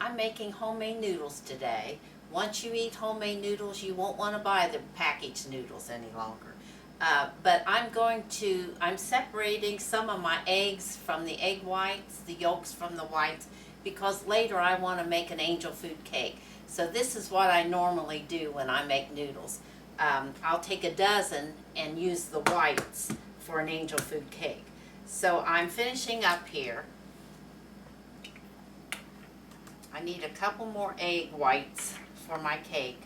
I'm making homemade noodles today. Once you eat homemade noodles, you won't want to buy the packaged noodles any longer. But I'm separating some of my eggs from the egg whites, the yolks from the whites, because later I want to make an angel food cake. So this is what I normally do when I make noodles. I'll take a dozen and use the whites for an angel food cake. So I'm finishing up here. I need a couple more egg whites for my cake.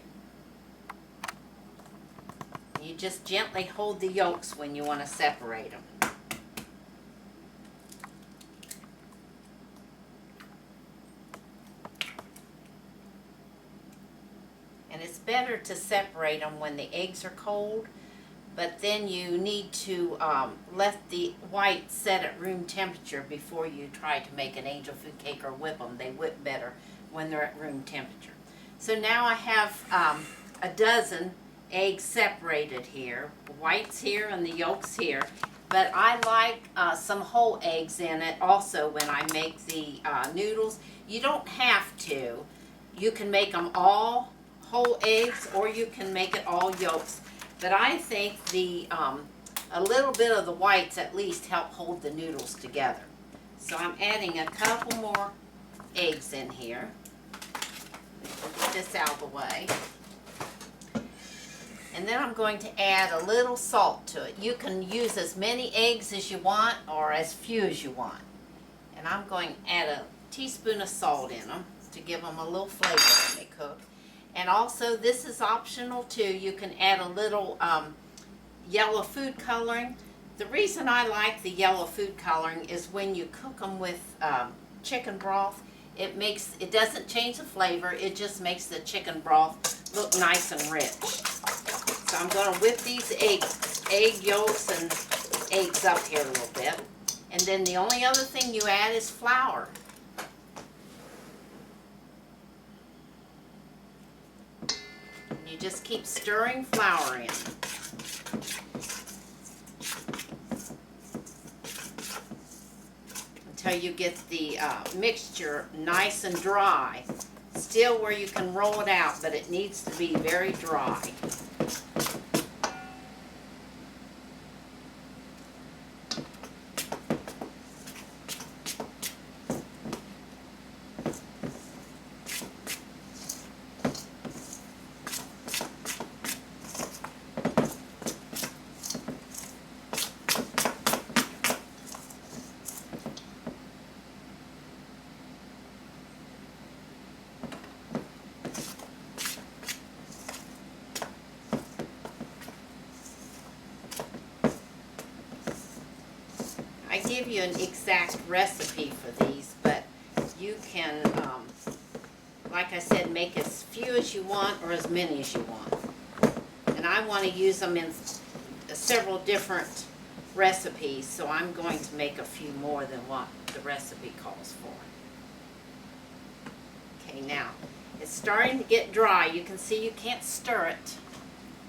You just gently hold the yolks when you want to separate them. And it's better to separate them when the eggs are cold, but then you need to let the whites set at room temperature before you try to make an angel food cake or whip them. They whip better when they're at room temperature. So now I have a dozen eggs separated here, the whites here and the yolks here, but I like some whole eggs in it also when I make the noodles. You don't have to. You can make them all whole eggs or you can make it all yolks, but I think a little bit of the whites at least help hold the noodles together. So I'm adding a couple more eggs in here. Get this out of the way. And then I'm going to add a little salt to it. You can use as many eggs as you want or as few as you want. And I'm going to add a teaspoon of salt in them to give them a little flavor when they cook. And also, this is optional too. You can add a little yellow food coloring. The reason I like the yellow food coloring is when you cook them with chicken broth, it doesn't change the flavor. It just makes the chicken broth look nice and rich. So I'm going to whip these egg yolks and eggs up here a little bit. And then the only other thing you add is flour. And you just keep stirring flour in. Until you get the mixture nice and dry. Still where you can roll it out, but it needs to be very dry. I give you an exact recipe for these, but you can, like I said, make as few as you want or as many as you want. And I want to use them in several different recipes, so I'm going to make a few more than what the recipe calls for. Okay, now, it's starting to get dry. You can see you can't stir it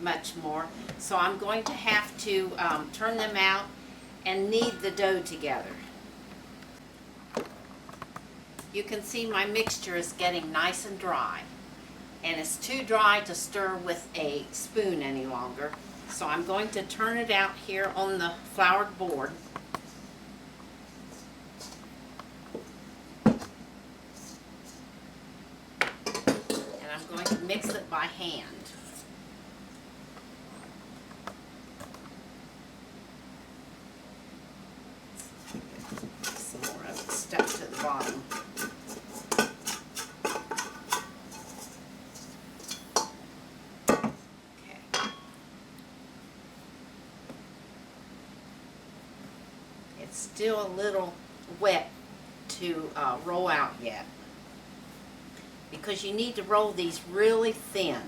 much more, so I'm going to have to turn them out and knead the dough together. You can see my mixture is getting nice and dry, and it's too dry to stir with a spoon any longer, so I'm going to turn it out here on the floured board. And I'm going to mix it by hand. Some more of it stuck to the bottom. Okay. It's still a little wet to roll out yet, because you need to roll these really thin.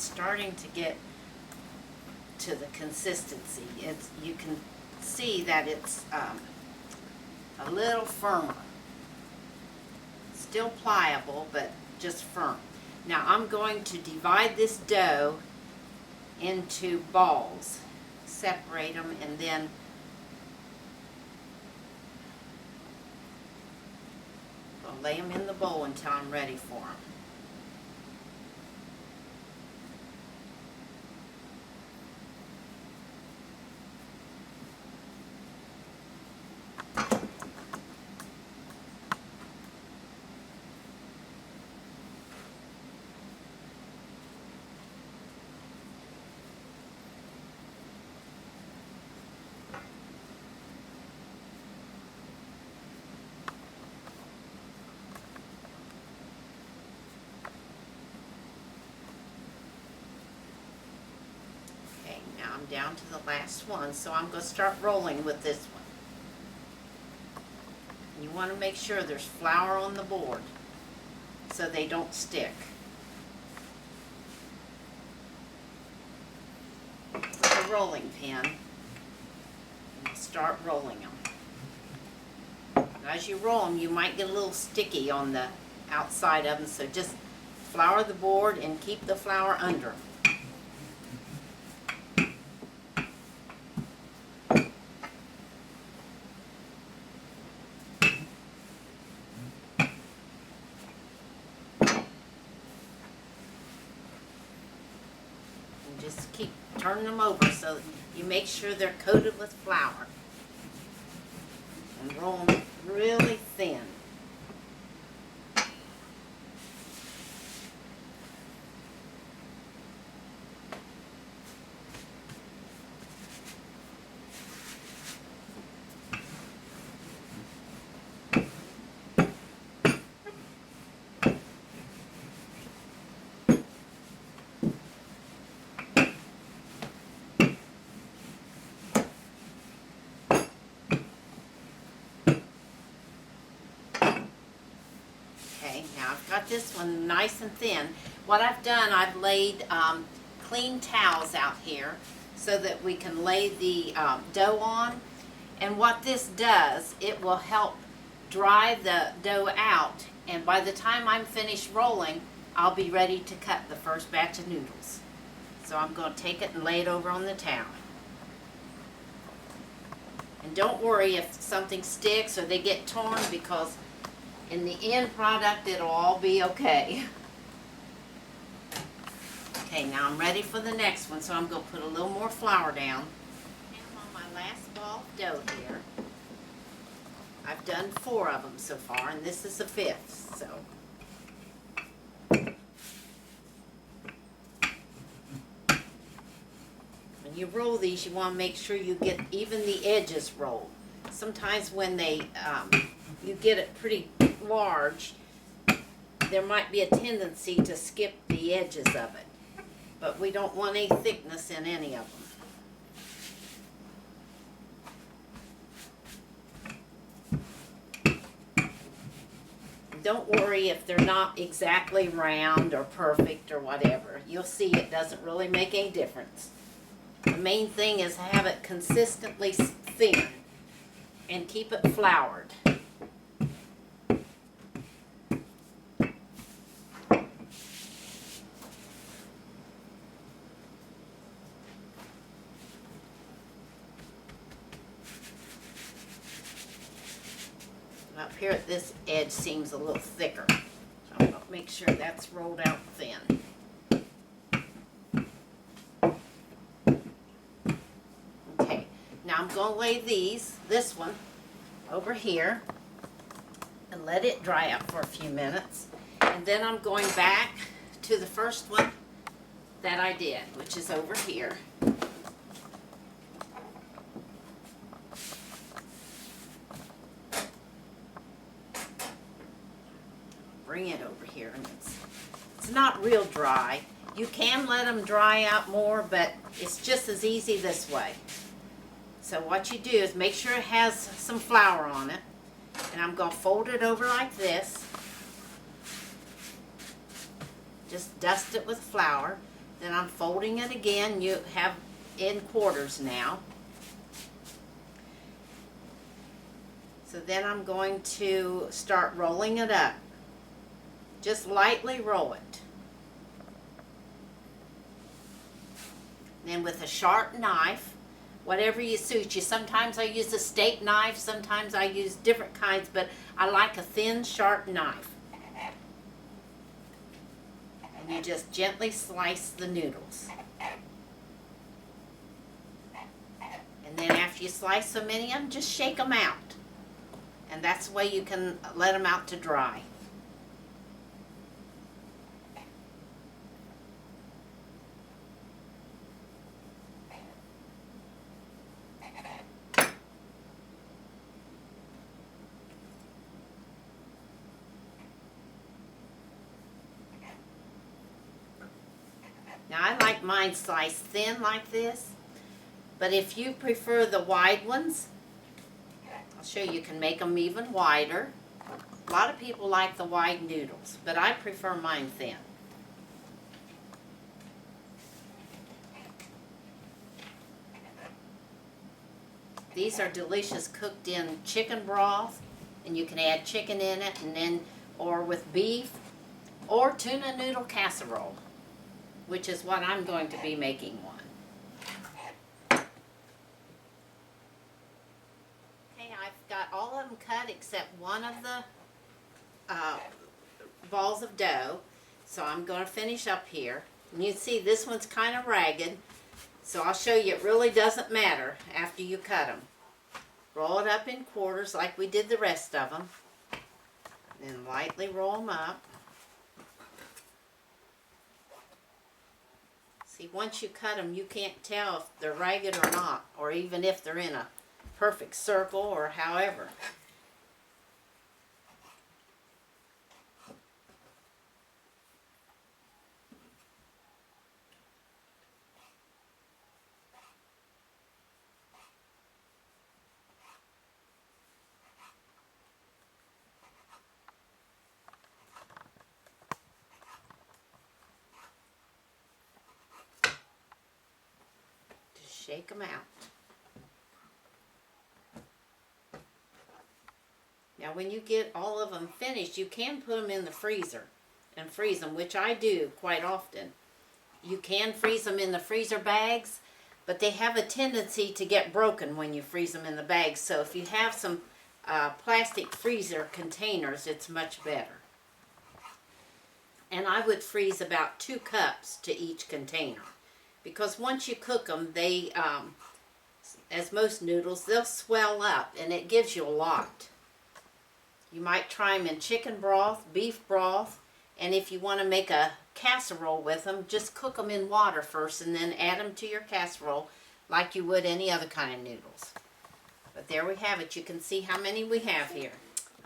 starting to get to the consistency. You can see that it's a little firmer. Still pliable, but just firm. Now I'm going to divide this dough into balls, separate them, and then I'll lay them in the bowl until I'm ready for them. I'm down to the last one, so I'm going to start rolling with this one. You want to make sure there's flour on the board so they don't stick. With a rolling pin, and start rolling them. As you roll them, you might get a little sticky on the outside of them, so just flour the board and keep the flour under them. Just keep turning them over so you make sure they're coated with flour. And roll them really thin. Now I've got this one nice and thin. What I've done, I've laid clean towels out here so that we can lay the dough on. And what this does, it will help dry the dough out. And by the time I'm finished rolling, I'll be ready to cut the first batch of noodles. So I'm going to take it and lay it over on the towel. And don't worry if something sticks or they get torn, because in the end product, it'll all be okay. Okay, now I'm ready for the next one, so I'm going to put a little more flour down. I'm on my last ball of dough here. I've done 4 of them so far, and this is the 5th, so. When you roll these, you want to make sure you get even the edges rolled. Sometimes when they, you get it pretty large, there might be a tendency to skip the edges of it, but we don't want any thickness in any of them. Don't worry if they're not exactly round or perfect or whatever. You'll see it doesn't really make any difference. The main thing is have it consistently thin and keep it floured. Up here at this edge seems a little thicker, so I'm going to make sure that's rolled out thin. Okay, now I'm going to lay this one over here and let it dry up for a few minutes, and then I'm going back to the first one that I did, which is over here. Bring it over here, and it's not real dry. You can let them dry out more, but it's just as easy this way. So what you do is make sure it has some flour on it, and I'm going to fold it over like this. Just dust it with flour. Then I'm folding it again. You have in quarters now. So then I'm going to start rolling it up. Just lightly roll it. Then with a sharp knife, whatever you suit you. Sometimes I use a steak knife, sometimes I use different kinds, but I like a thin, sharp knife. And you just gently slice the noodles. And then after you slice so many of them, just shake them out. And that's the way you can let them out to dry. Now I like mine sliced thin like this, but if you prefer the wide ones, I'll show you can make them even wider. A lot of people like the wide noodles, but I prefer mine thin. These are delicious cooked in chicken broth, and you can add chicken in it, and then or with beef or tuna noodle casserole, which is what I'm going to be making one. Okay, I've got all of them cut except one of the balls of dough. So I'm going to finish up here. And you see this one's kind of ragged. So I'll show you it really doesn't matter after you cut them. Roll it up in quarters like we did the rest of them. Then lightly roll them up. See, once you cut them, you can't tell if they're ragged or not, or even if they're in a perfect circle or however. Shake them out. Now when you get all of them finished, you can put them in the freezer and freeze them, which I do quite often. You can freeze them in the freezer bags, but they have a tendency to get broken when you freeze them in the bags. So if you have some plastic freezer containers, it's much better. And I would freeze about 2 cups to each container. Because once you cook them, they, as most noodles, they'll swell up and it gives you a lot. You might try them in chicken broth, beef broth, and if you want to make a casserole with them, just cook them in water first and then add them to your casserole like you would any other kind of noodles. But there we have it. You can see how many we have here.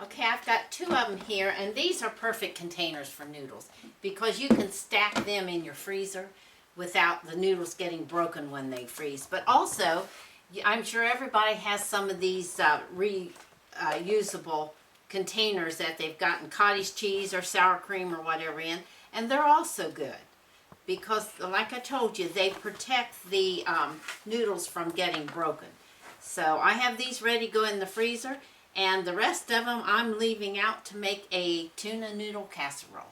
Okay, I've got 2 of them here, and these are perfect containers for noodles because you can stack them in your freezer without the noodles getting broken when they freeze. But also, I'm sure everybody has some of these reusable containers that they've gotten cottage cheese or sour cream or whatever in, and they're also good because, like I told you, they protect the noodles from getting broken. So I have these ready to go in the freezer, and the rest of them I'm leaving out to make a tuna noodle casserole.